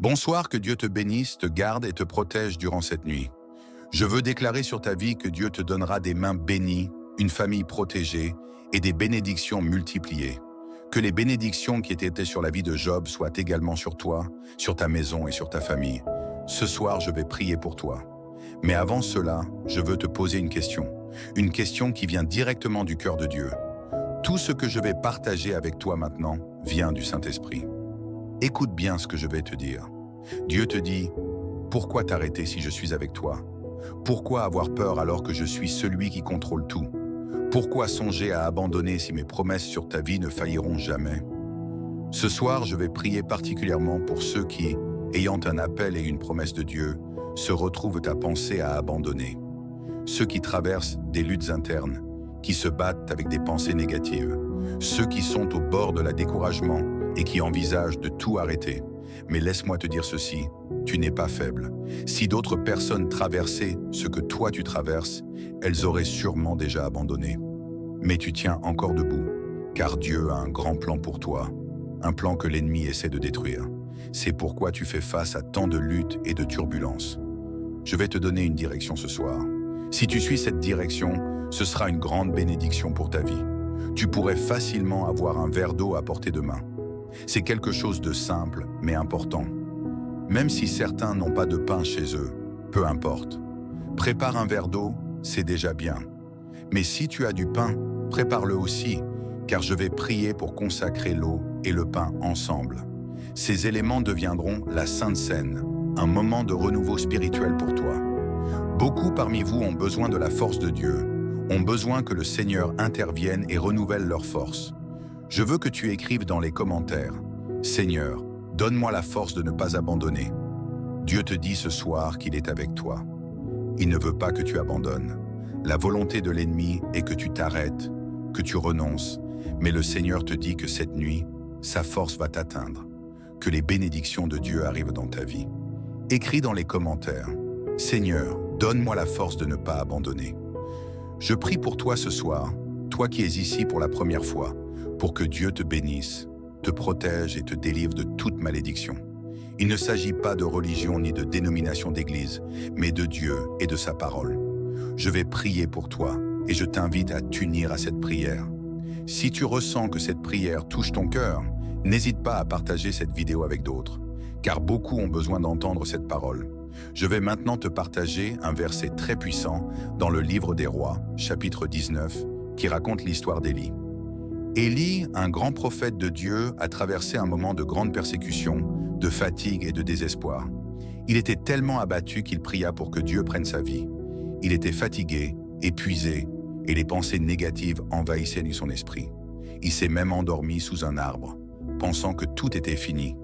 Bonsoir, que Dieu te bénisse, te garde et te protège durant cette nuit. Je veux déclarer sur ta vie que Dieu te donnera des mains bénies, une famille protégée et des bénédictions multipliées. Que les bénédictions qui étaient sur la vie de Job soient également sur toi, sur ta maison et sur ta famille. Ce soir, je vais prier pour toi. Mais avant cela, je veux te poser une question qui vient directement du cœur de Dieu. Tout ce que je vais partager avec toi maintenant vient du Saint-Esprit. Écoute bien ce que je vais te dire. Dieu te dit, pourquoi t'arrêter si je suis avec toi? Pourquoi avoir peur alors que je suis celui qui contrôle tout? Pourquoi songer à abandonner si mes promesses sur ta vie ne failliront jamais? Ce soir, je vais prier particulièrement pour ceux qui, ayant un appel et une promesse de Dieu, se retrouvent à penser à abandonner. Ceux qui traversent des luttes internes, qui se battent avec des pensées négatives. Ceux qui sont au bord de la découragement et qui envisagent de tout arrêter. Mais laisse-moi te dire ceci, tu n'es pas faible. Si d'autres personnes traversaient ce que toi tu traverses, elles auraient sûrement déjà abandonné. Mais tu tiens encore debout, car Dieu a un grand plan pour toi, un plan que l'ennemi essaie de détruire. C'est pourquoi tu fais face à tant de luttes et de turbulences. Je vais te donner une direction ce soir. Si tu suis cette direction, ce sera une grande bénédiction pour ta vie. Tu pourrais facilement avoir un verre d'eau à portée de main. C'est quelque chose de simple, mais important. Même si certains n'ont pas de pain chez eux, peu importe. Prépare un verre d'eau, c'est déjà bien. Mais si tu as du pain, prépare-le aussi, car je vais prier pour consacrer l'eau et le pain ensemble. Ces éléments deviendront la Sainte Seine, un moment de renouveau spirituel pour toi. Beaucoup parmi vous ont besoin de la force de Dieu, ont besoin que le Seigneur intervienne et renouvelle leur force. Je veux que tu écrives dans les commentaires, « Seigneur, donne-moi la force de ne pas abandonner. » Dieu te dit ce soir qu'il est avec toi. Il ne veut pas que tu abandonnes. La volonté de l'ennemi est que tu t'arrêtes, que tu renonces, mais le Seigneur te dit que cette nuit, sa force va t'atteindre, que les bénédictions de Dieu arrivent dans ta vie. Écris dans les commentaires, « Seigneur, donne-moi la force de ne pas abandonner. » Je prie pour toi ce soir, toi qui es ici pour la première fois, pour que Dieu te bénisse, te protège et te délivre de toute malédiction. Il ne s'agit pas de religion ni de dénomination d'église, mais de Dieu et de sa parole. Je vais prier pour toi et je t'invite à t'unir à cette prière. Si tu ressens que cette prière touche ton cœur, n'hésite pas à partager cette vidéo avec d'autres, car beaucoup ont besoin d'entendre cette parole. Je vais maintenant te partager un verset très puissant dans le livre des Rois, chapitre 19, qui raconte l'histoire d'Élie. Élie, un grand prophète de Dieu, a traversé un moment de grande persécution, de fatigue et de désespoir. Il était tellement abattu qu'il pria pour que Dieu prenne sa vie. Il était fatigué, épuisé, et les pensées négatives envahissaient son esprit. Il s'est même endormi sous un arbre, pensant que tout était fini.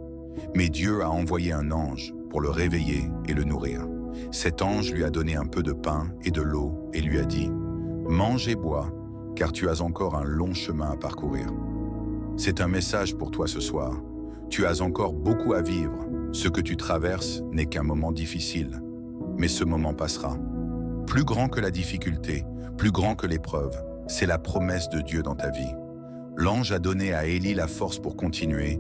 Mais Dieu a envoyé un ange pour le réveiller et le nourrir. Cet ange lui a donné un peu de pain et de l'eau et lui a dit « Mange et bois, car tu as encore un long chemin à parcourir. » C'est un message pour toi ce soir. Tu as encore beaucoup à vivre. Ce que tu traverses n'est qu'un moment difficile, mais ce moment passera. Plus grand que la difficulté, plus grand que l'épreuve, c'est la promesse de Dieu dans ta vie. L'ange a donné à Élie la force pour continuer,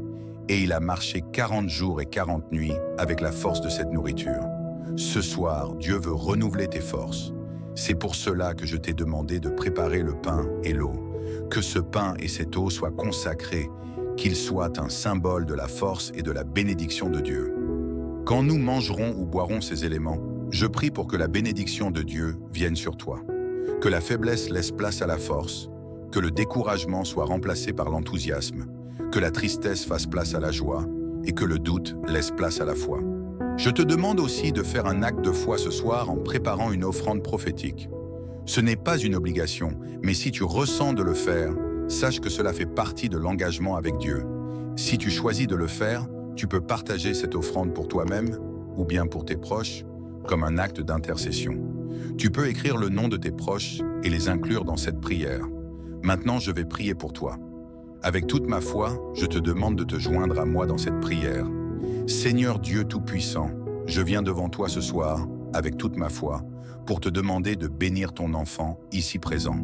et il a marché 40 jours et 40 nuits avec la force de cette nourriture. Ce soir, Dieu veut renouveler tes forces. C'est pour cela que je t'ai demandé de préparer le pain et l'eau. Que ce pain et cette eau soient consacrés, qu'ils soient un symbole de la force et de la bénédiction de Dieu. Quand nous mangerons ou boirons ces éléments, je prie pour que la bénédiction de Dieu vienne sur toi. Que la faiblesse laisse place à la force, que le découragement soit remplacé par l'enthousiasme, que la tristesse fasse place à la joie et que le doute laisse place à la foi. Je te demande aussi de faire un acte de foi ce soir en préparant une offrande prophétique. Ce n'est pas une obligation, mais si tu ressens de le faire, sache que cela fait partie de l'engagement avec Dieu. Si tu choisis de le faire, tu peux partager cette offrande pour toi-même ou bien pour tes proches, comme un acte d'intercession. Tu peux écrire le nom de tes proches et les inclure dans cette prière. Maintenant, je vais prier pour toi. Avec toute ma foi, je te demande de te joindre à moi dans cette prière. Seigneur Dieu Tout-Puissant, je viens devant toi ce soir, avec toute ma foi, pour te demander de bénir ton enfant ici présent.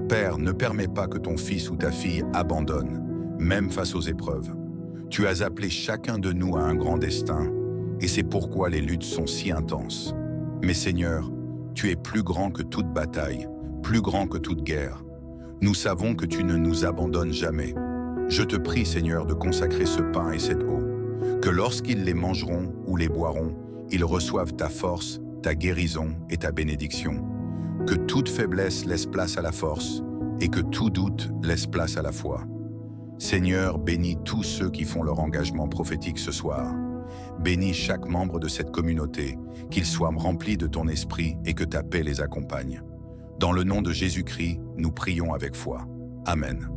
Père, ne permets pas que ton fils ou ta fille abandonne, même face aux épreuves. Tu as appelé chacun de nous à un grand destin, et c'est pourquoi les luttes sont si intenses. Mais Seigneur, tu es plus grand que toute bataille, plus grand que toute guerre. Nous savons que tu ne nous abandonnes jamais. Je te prie, Seigneur, de consacrer ce pain et cette eau, que lorsqu'ils les mangeront ou les boiront, ils reçoivent ta force, ta guérison et ta bénédiction. Que toute faiblesse laisse place à la force et que tout doute laisse place à la foi. Seigneur, bénis tous ceux qui font leur engagement prophétique ce soir. Bénis chaque membre de cette communauté, qu'ils soient remplis de ton esprit et que ta paix les accompagne. Dans le nom de Jésus-Christ, nous prions avec foi. Amen.